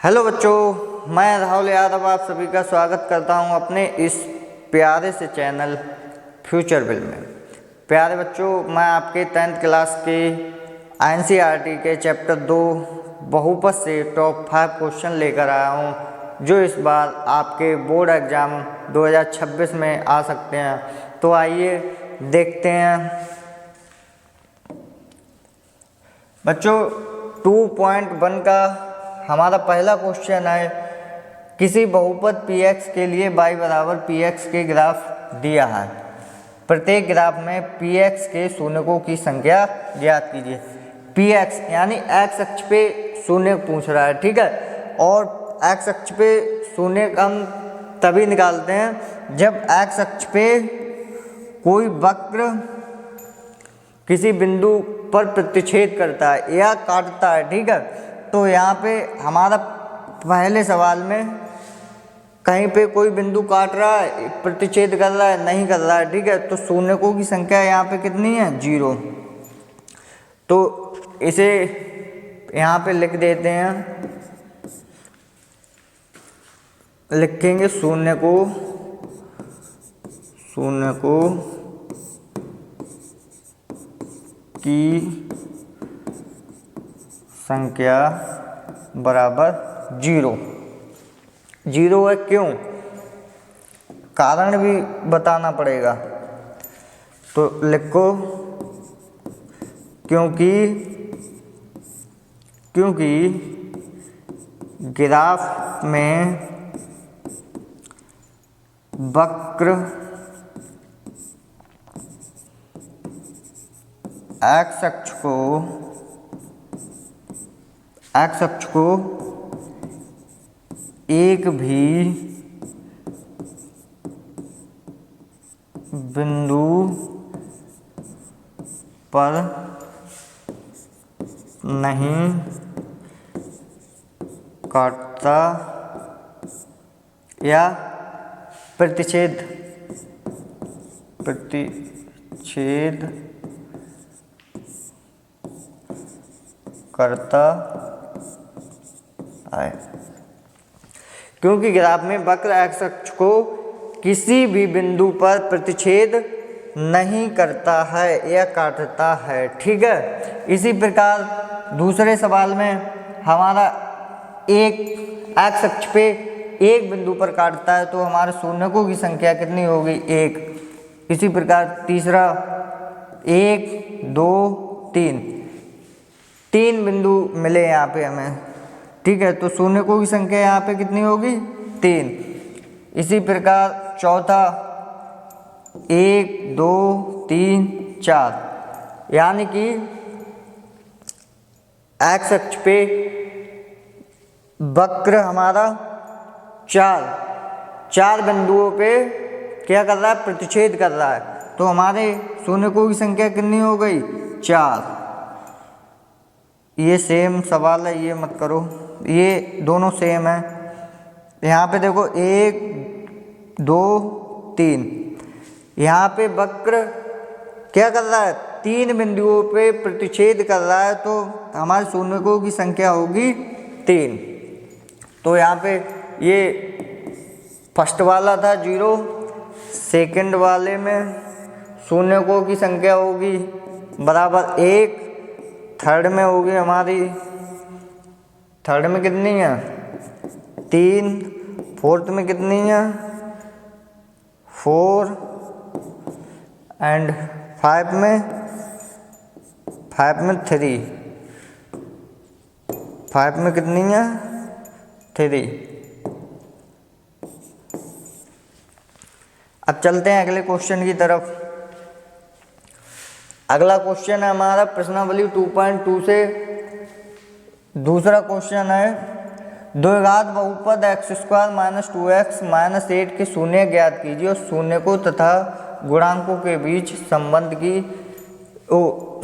Hello बच्चों, मैं राहुल यादव आप सभी का स्वागत करता हूं अपने इस प्यारे से चैनल फ्यूचर बिल में। प्यारे बच्चों, मैं आपके 10th क्लास के एनसीईआरटी के चैप्टर 2 बहुपद से टॉप 5 क्वेश्चन लेकर आया हूं, जो इस बार आपके बोर्ड एग्ज़ाम 2026 में आ सकते हैं। तो आइए देखते हैं बच्चों। 2.1 का हमारा पहला क्वेश्चन है, किसी बहुपद px के लिए y बराबर px के ग्राफ दिया है। प्रत्येक ग्राफ में px के शून्यकों की संख्या ज्ञात कीजिए। px यानी x अक्ष पे शून्य पूछ रहा है, ठीक है। और x अक्ष पे शून्य हम तभी निकालते हैं जब x अक्ष पे कोई वक्र किसी बिंदु पर प्रतिच्छेद करता है या काटता है, ठीक है। तो यहाँ पे हमारा पहले सवाल में कहीं पे कोई बिंदु काट रहा है, प्रतिच्छेद कर रहा है, नहीं कर रहा है, ठीक है। तो शून्यकों की संख्या यहाँ पे कितनी है? 0। तो इसे यहाँ पे लिख देते हैं, लिखेंगे शून्य को की संख्या बराबर 0 है। क्यों? कारण भी बताना पड़ेगा। तो लिखो क्योंकि ग्राफ में वक्र x अक्ष को एक भी बिंदु पर नहीं काटता या प्रतिच्छेद करता है। क्योंकि ग्राफ में वक्र x अक्ष को किसी भी बिंदु पर प्रतिच्छेद नहीं करता है या काटता है, ठीक है। इसी प्रकार दूसरे सवाल में हमारा एक x अक्ष पे एक बिंदु पर काटता है, तो हमारे शून्यकों की संख्या कितनी होगी? 1। इसी प्रकार तीसरा 1 2 3 बिंदु मिले यहाँ पे हमें, ठीक है। तो शून्यकों की संख्या यहाँ पे कितनी होगी? 3। इसी प्रकार चौथा 1 2 3 4, यानी कि x अक्ष पे वक्र हमारा चार बिंदुओं पे क्या कर रहा है? प्रतिच्छेद कर रहा है। तो हमारे शून्यकों की संख्या कितनी हो गई? 4। ये सेम सवाल है, ये मत करो, ये दोनों सेम है। यहाँ पे देखो 1 2 3, यहाँ पे वक्र क्या कर रहा है? 3 बिंदुओं पे प्रतिच्छेद कर रहा है, तो हमारे शून्यकों की संख्या होगी 3। तो यहाँ पे ये फर्स्ट वाला था 0, सेकंड वाले में शून्यकों की संख्या होगी बराबर 1, थर्ड में होगी हमारी, थर्ड में कितनी है? 3, फोर्थ में कितनी है? 4 एंड 5 में 3, 5 में कितनी है? 3। अब चलते हैं अगले क्वेश्चन की तरफ। अगला क्वेश्चन है हमारा प्रश्नावली 2.2 से दूसरा क्वेश्चन है, द्विघात बहुपद x² - 2x - 8 के शून्य ज्ञात कीजिए और शून्यकों तथा गुणांकों के बीच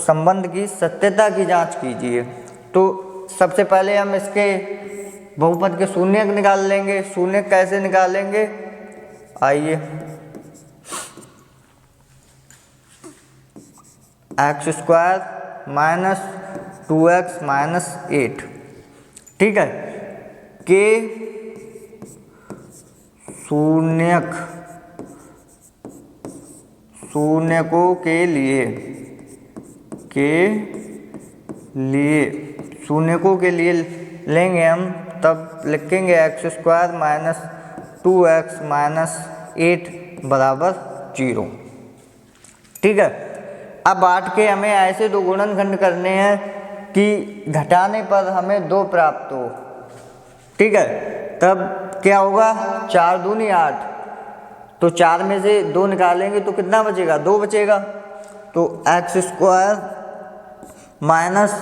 संबंध की सत्यता की जांच कीजिए। तो सबसे पहले हम इसके बहुपद के शून्य निकाल लेंगे। शून्य कैसे निकालेंगे? आइए, x² - 2x - 8, ठीक है। के शून्यकों के लिए लेंगे हम, तब लिखेंगे x square minus 2x minus 8 बराबर 0। ठीक है। अब बांट के हमें ऐसे दो गुणनखंड करने हैं कि घटाने पर हमें 2 प्राप्त हो। ठीक है। तब क्या होगा, 4 दूनी 8, तो 4 में से 2 निकालेंगे तो कितना बचेगा, 2 बचेगा। तो एक्स स्क्वायर माइनस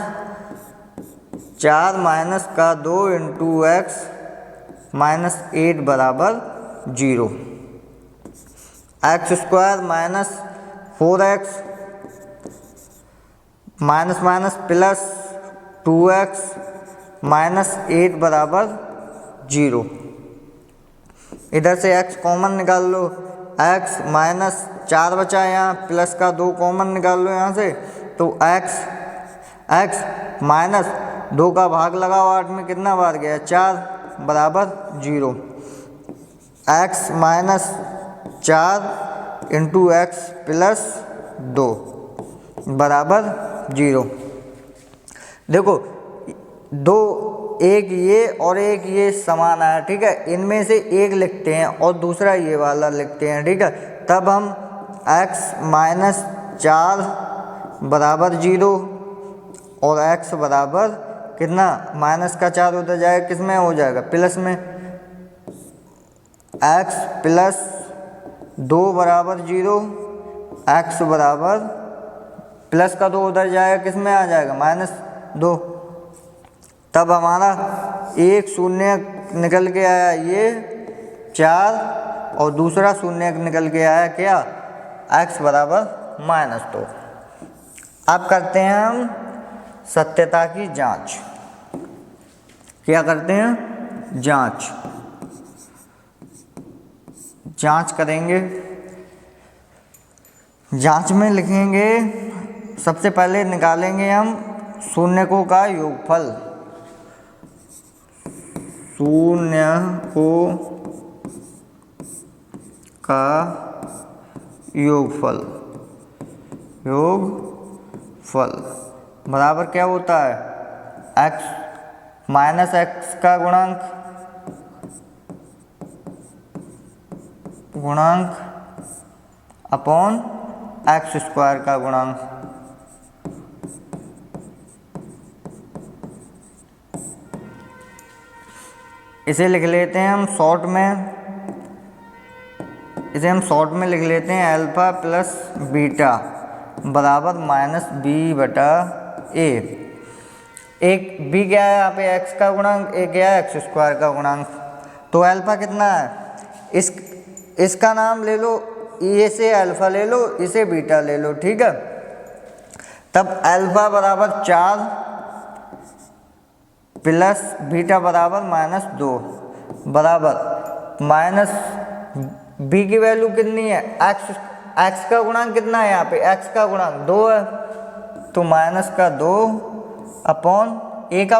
4 माइनस का 2 इंटू एक्स माइनस 8 बराबर 0। X square minus 4x minus minus plus 2x minus 8 बराबर 0। इधर से x कॉमन निकाल लो, x माइनस 4 बचा यहाँ, प्लस का 2 कॉमन निकाल लो यहाँ से, तो x माइनस 2 का भाग लगाओ 8 में, कितना बार गया, 4 बराबर 0। x minus 4 into x plus 2 बराबर 0। देखो दो, एक ये और एक ये समान है। ठीक है। इनमें से एक लिखते हैं और दूसरा ये वाला लिखते हैं। ठीक है। तब हम x माइनस 4 बराबर 0 और x बराबर कितना, माइनस का 4 उधर जाएगा, किस में हो जाएगा, प्लस में, x प्लस 2 बराबर 0, x बराबर प्लस का 2 उधर जाएगा, किस में आ जाएगा, माइनस 2। तब हमारा एक शून्य निकल के आया ये 4 और दूसरा शून्य निकल के आया क्या, x बराबर माइनस 2। अब करते हैं हम सत्यता की जांच। क्या करते हैं, जांच करेंगे। जांच में लिखेंगे, सबसे पहले निकालेंगे हम शून्यकों का योगफल। शून्यकों का योगफल बराबर क्या होता है, x माइनस एक्स का गुणांक अपॉन एक्स स्क्वायर का गुणांक। इसे लिख लेते हैं हम शॉर्ट में, लिख लेते हैं अल्फा प्लस बीटा बराबर माइनस बी बटा ए। एक बी क्या है यहाँ पे, एक्स का गुणांक, ए क्या है, एक्स स्क्वायर का गुणांक। तो अल्फा कितना है, इसका नाम ले लो, ये से अल्फा ले लो, इसे बीटा ले लो। ठीक है। तब अल्फा बराबर 4 प्लस बीटा बराबर माइनस 2 बराबर माइनस बी की वैल्यू कितनी है, एक्स का गुणांक कितना है यहाँ पे, एक्स का गुणांक 2 है, तो माइनस का 2 अपॉन ए का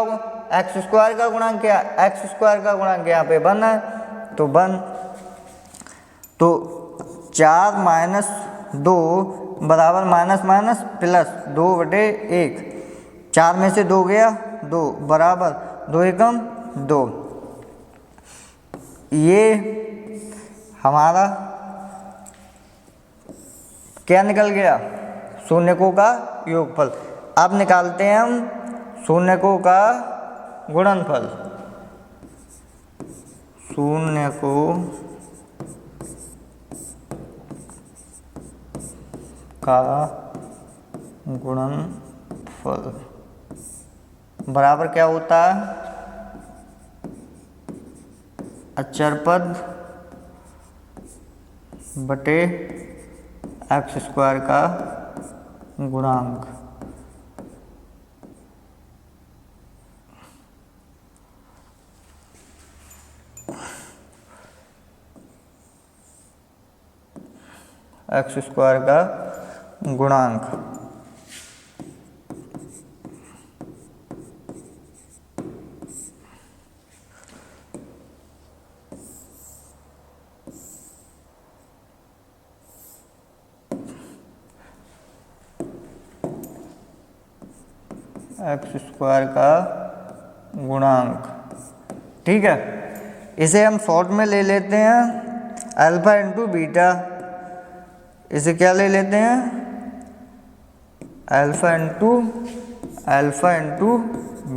एक्स स्क्वायर का गुणांक क्या, एक्स स्क्वायर का गुणांक यहाँ पे 1 है, तो 1, तो 4 माइनस 2 बराबर माइनस माइनस प्लस 2 बटे 1, 4 में से 2 गया 2 बराबर 2 एकम 2। ये हमारा क्या निकल गया, शून्यकों का योगफल। अब निकालते हैं हम शून्यकों का गुणनफल। शून्यकों का गुणनफल बराबर क्या होता है, अचर पद बटे एक्स स्क्वायर का गुणांक। एक्स स्क्वायर का गुणांक। एक्स स्क्वायर का गुणांक। ठीक है, इसे हम शॉर्ट में ले लेते हैं अल्फा इंटू बीटा। इसे क्या ले लेते हैं, अल्फा इंटू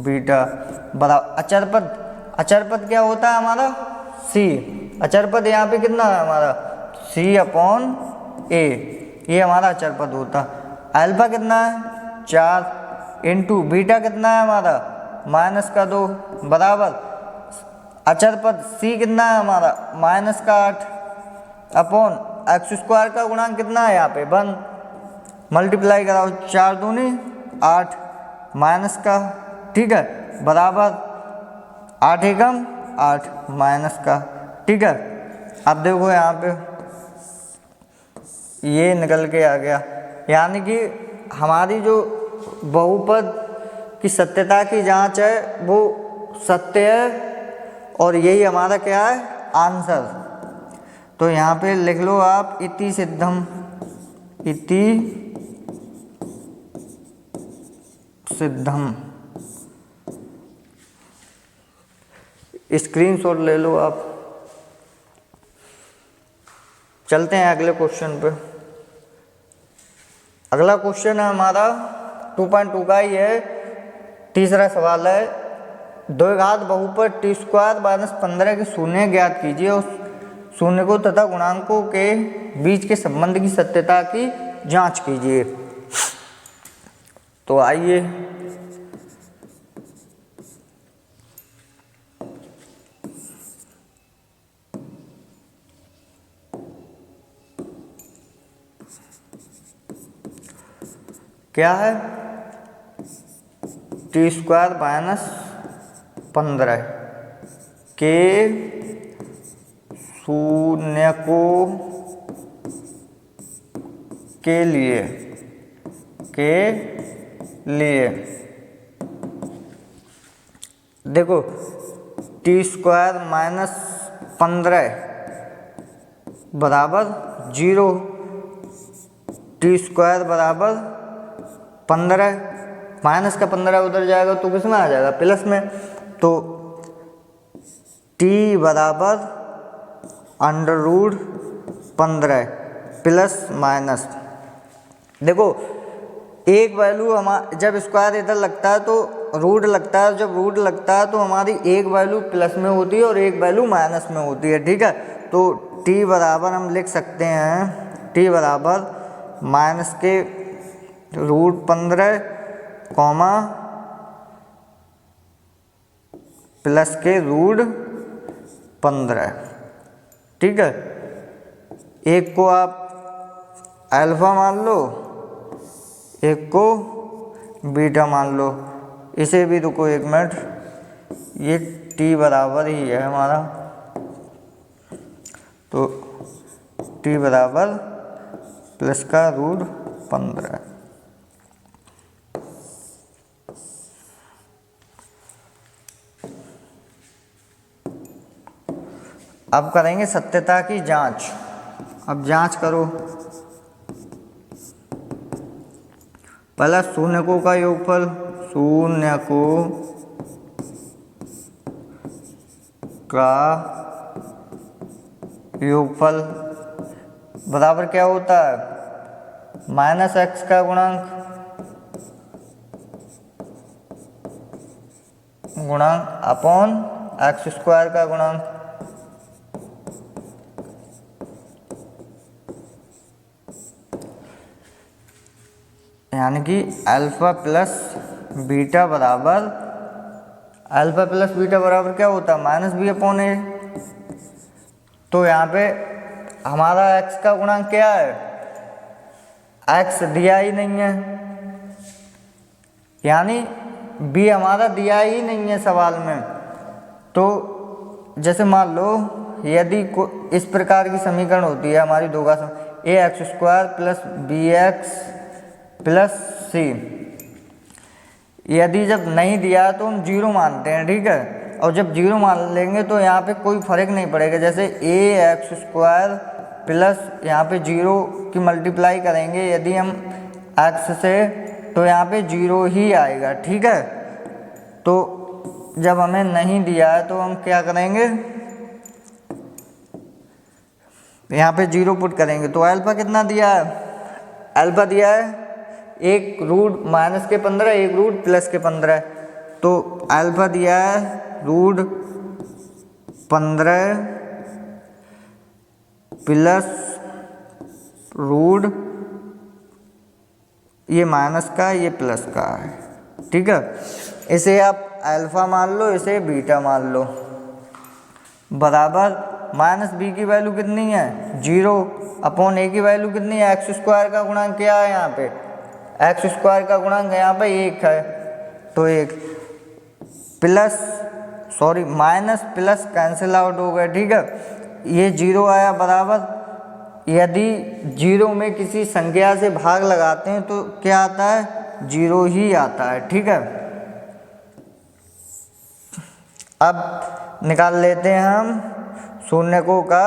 बीटा बराबर अचर पद क्या होता है हमारा, सी। अचर पद यहाँ पे कितना है हमारा, सी अपॉन ए, ये हमारा अचर पद होता। अल्फा कितना है 4 इंटू बीटा कितना है हमारा -2 बराबर अचर पद सी कितना है हमारा -8 अपॉन एक्स स्क्वायर का गुणांक कितना है यहाँ पे 1, मल्टीप्लाई कराओ 4 दूनी 8 माइनस का, ठीक है, बराबर 8 एकम 8 माइनस का। ठीक है, अब देखो यहाँ पे ये निकल के आ गया, यानी कि हमारी जो बहुपद की सत्यता की जांच है वो सत्य है और यही हमारा क्या है आंसर। तो यहाँ पे लिख लो आप इति सिद्धम, इति सिद्धम, स्क्रीनशॉट ले लो आप। चलते हैं अगले क्वेश्चन पे। अगला क्वेश्चन है हमारा 2.2 का ही है, तीसरा सवाल है, द्विघात बहुपद टी स्क्वायर -15 के शून्य ज्ञात कीजिए, उस शून्य को तथा गुणांकों के बीच के संबंध की सत्यता की जांच कीजिए। तो आइए क्या है, टी स्क्वायर -15 के शून्य को के लिए देखो टी स्क्वायर -15 बराबर 0, टी स्क्वायर बराबर 15, माइनस का 15 उधर जाएगा तो किस में आ जाएगा प्लस में, तो t बराबर √15 प्लस माइनस। देखो एक वैल्यू जब स्क्वायर इधर लगता है तो रूट लगता है, जब रूट लगता है तो हमारी एक वैल्यू प्लस में होती है और एक वैल्यू माइनस में होती है। ठीक है, तो t बराबर हम लिख सकते हैं, t बराबर माइनस के √15 कॉमा प्लस के √15। ठीक है, एक को आप अल्फा मान लो, एक को बीटा मान लो, इसे भी रुको एक मिनट, ये t बराबर ही है हमारा, तो t बराबर प्लस का √15। अब करेंगे सत्यता की जांच। अब जांच करो, पहला शून्यकों का योगफल, शून्यकों का योगफल बराबर क्या होता है -x का गुणांक अपॉन एक्स स्क्वायर का गुणांक। यानी कि अल्फा प्लस बीटा बराबर क्या होता है -b/a। तो यहाँ पे हमारा x का गुणांक क्या है, x दिया ही नहीं है, यानी b हमारा दिया ही नहीं है सवाल में। तो जैसे मान लो यदि इस प्रकार की समीकरण होती है हमारी दो का ax² + bx + c, यदि जब नहीं दिया तो हम 0 मानते हैं। ठीक है, और जब 0 मान लेंगे तो यहाँ पे कोई फर्क नहीं पड़ेगा। जैसे ax² प्लस यहाँ पे 0 की मल्टीप्लाई करेंगे, यदि हम x से तो यहाँ पे 0 ही आएगा, ठीक है। तो जब हमें नहीं दिया है तो हम क्या करेंगे, यहाँ पे 0 पुट करेंगे। तो अल्फा कितना दिया है, अल्फा दिया है 1 रूट माइनस के 15, 1 रूट प्लस के 15। तो अल्फा दिया है रूट 15 प्लस रूट, ये माइनस का ये प्लस का है, ठीक है। इसे आप अल्फा मान लो, इसे बीटा मान लो, बराबर माइनस बी की वैल्यू कितनी है 0 अपॉन ए की वैल्यू कितनी है, एक्स स्क्वायर का गुणांक क्या है यहाँ पे, एक्स स्क्वायर का गुणांक यहाँ पे 1 है। तो 1 plus sorry minus plus cancel out हो गया, ठीक है। ये 0 आया बराबर, यदि 0 में किसी संख्या से भाग लगाते हैं तो क्या आता है, 0 ही आता है, ठीक है। अब निकाल लेते हैं हम शून्यकों का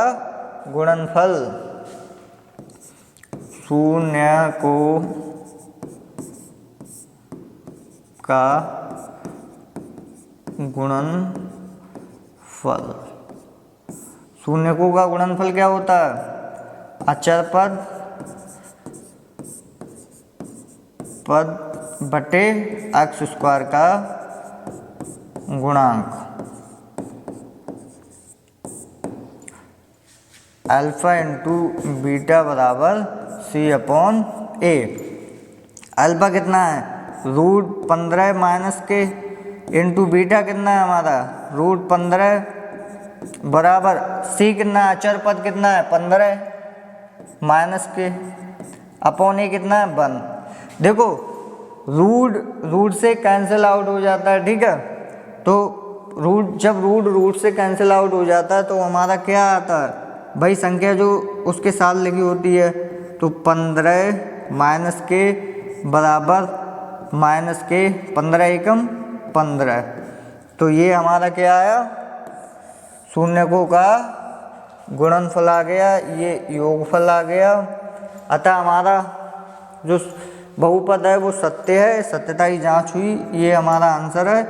गुणनफल। शून्यकों का गुणनफल, शून्यकों का गुणनफल क्या होता है, अचर पद बटे एक्स स्क्वायर का गुणांक। अल्फा इंटू बीटा बराबर सी अपॉन ए। अल्फा कितना है रूट 15 माइनस के इंटू बीटा कितना है हमारा रूट 15 बराबर सी कितना है, अचर पद कितना है 15 माइनस के अपॉन ए कितना है 1। देखो रूट से कैंसिल आउट हो जाता है, ठीक है। तो जब रूट से कैंसिल आउट हो जाता है तो हमारा क्या आता है भाई, संख्या जो उसके साथ लिखी होती है। तो 15 माइनस के बराबर माइनस के 15 एकम 15। तो ये हमारा क्या आया, शून्यकों का गुणनफल आ गया, ये योगफल आ गया। अतः हमारा जो बहुपद है वो सत्य है, सत्यता की जांच हुई, ये हमारा आंसर है।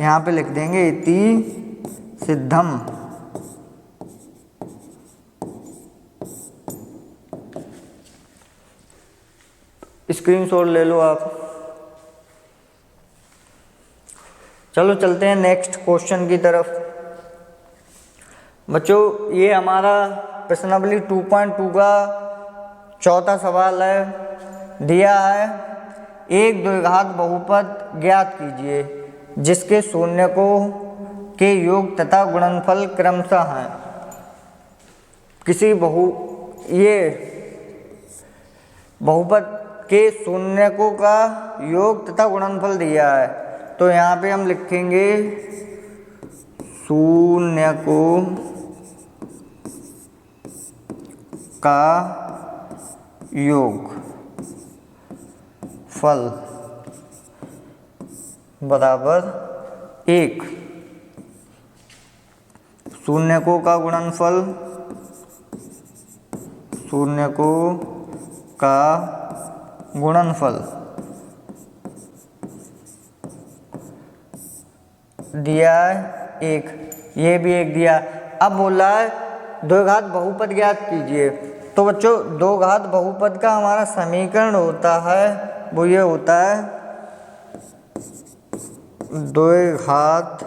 यहाँ पे लिख देंगे इति सिद्धम। स्क्रीनशॉट ले लो आप। चलो चलते हैं नेक्स्ट क्वेश्चन की तरफ। बच्चों ये हमारा प्रश्नावली 2.2 का चौथा सवाल है। दिया है एक द्विघात बहुपद ज्ञात कीजिए जिसके शून्यकों के योग तथा गुणनफल क्रमशः हैं। किसी ये बहुपद के शून्यकों का योग तथा गुणनफल दिया है। तो यहाँ पे हम लिखेंगे शून्यकों का योग फल बराबर 1, शून्यकों का गुणनफल, शून्यकों का गुणनफल दिया है 1, ये भी 1 दिया। अब बोला है द्विघात बहुपद ज्ञात कीजिए। तो बच्चों द्विघात बहुपद का हमारा समीकरण होता है वो ये होता है द्विघात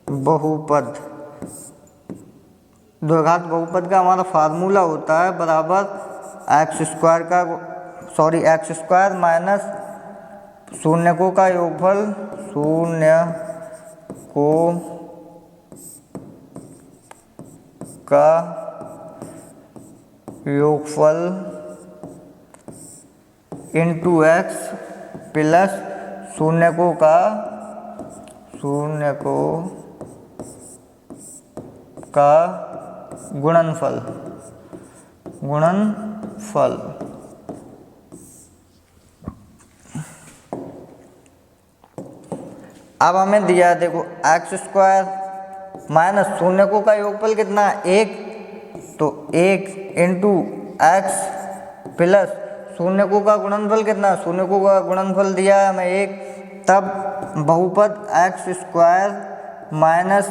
बहुपद। द्विघात बहुपद का हमारा फार्मूला होता है बराबर एक्स स्क्वायर माइनस शून्यकों का योगफल, शून्यकों का योगफल इंटू एक्स प्लस शून्यकों का गुणनफल। अब हमें दिया है देखो एक्स स्क्वायर माइनस शून्यकों का योगफल कितना है 1, तो 1 इंटू एक्स प्लस शून्यकों का गुणनफल कितना, शून्यकों का गुणनफल दिया है हमें 1, तब बहुपद एक्स स्क्वायर माइनस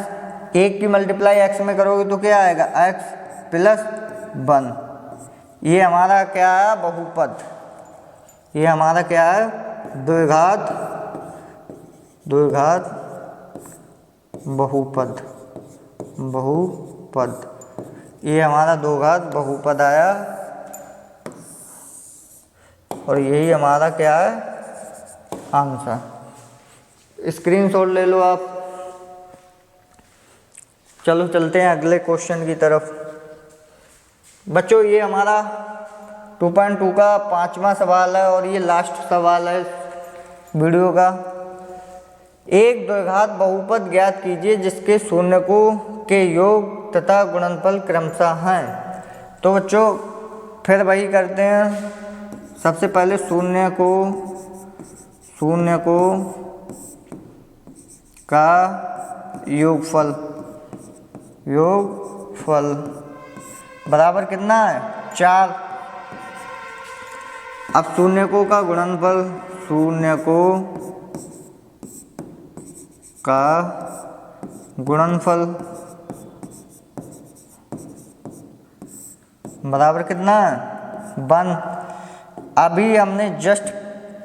1 की मल्टीप्लाई एक्स में करोगे तो क्या आएगा, एक्स प्लस 1। ये हमारा क्या है, बहुपद। ये हमारा क्या है, द्विघात बहुपद। ये हमारा द्विघात बहुपद आया और यही हमारा क्या है, आंसर। स्क्रीनशॉट ले लो आप। चलो चलते हैं अगले क्वेश्चन की तरफ। बच्चों ये हमारा 2.2 का 5वां सवाल है और ये लास्ट सवाल है वीडियो का। एक द्विघात बहुपद ज्ञात कीजिए जिसके शून्यकों के योग तथा गुणनफल क्रमशः हैं। तो बच्चों फिर वही करते हैं। सबसे पहले शून्य को का योगफल बराबर कितना है, 4। अब शून्यकों का गुणनफल, बराबर कितना है, 1। अभी हमने जस्ट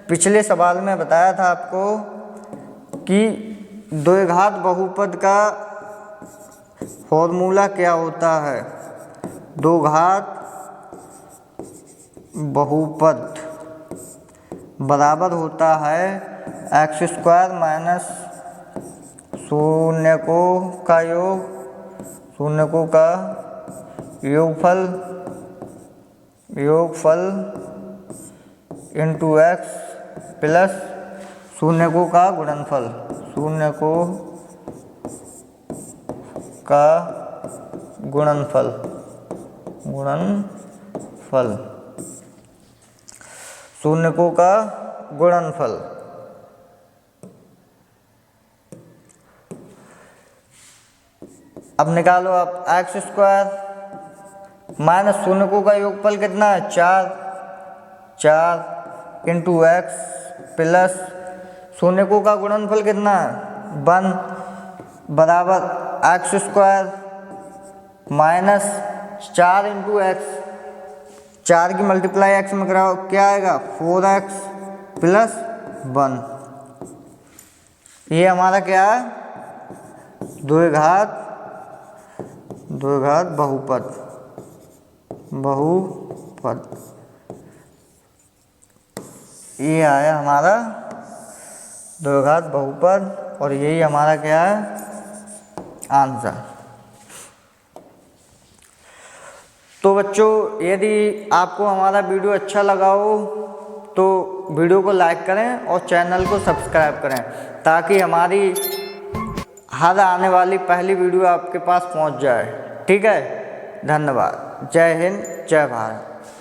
पिछले सवाल में बताया था आपको कि द्विघात बहुपद का फॉर्मूला क्या होता है। द्विघात बहुपद बराबर होता है एक्स स्क्वायर माइनस शून्यकों का योगफल इंटू एक्स प्लस शून्यकों का गुणनफल। शून्यकों का गुणनफल। अब निकालो आप, एक्स स्क्वायर माइनस शून्यकों का योगफल कितना है, 4 इंटू एक्स प्लस शून्यकों का गुणनफल कितना है, 1 बराबर x square minus 4 into x, 4 की मल्टीप्लाई एक्स में कराओ क्या आएगा, 4x प्लस 1। ये हमारा क्या है, द्विघात बहुपद। ये आया हमारा द्विघात बहुपद और यही हमारा क्या है, आंसर। तो बच्चों यदि आपको हमारा वीडियो अच्छा लगा हो तो वीडियो को लाइक करें और चैनल को सब्सक्राइब करें ताकि हमारी हर आने वाली पहली वीडियो आपके पास पहुंच जाए। ठीक है, धन्यवाद। जय हिंद, जय भारत।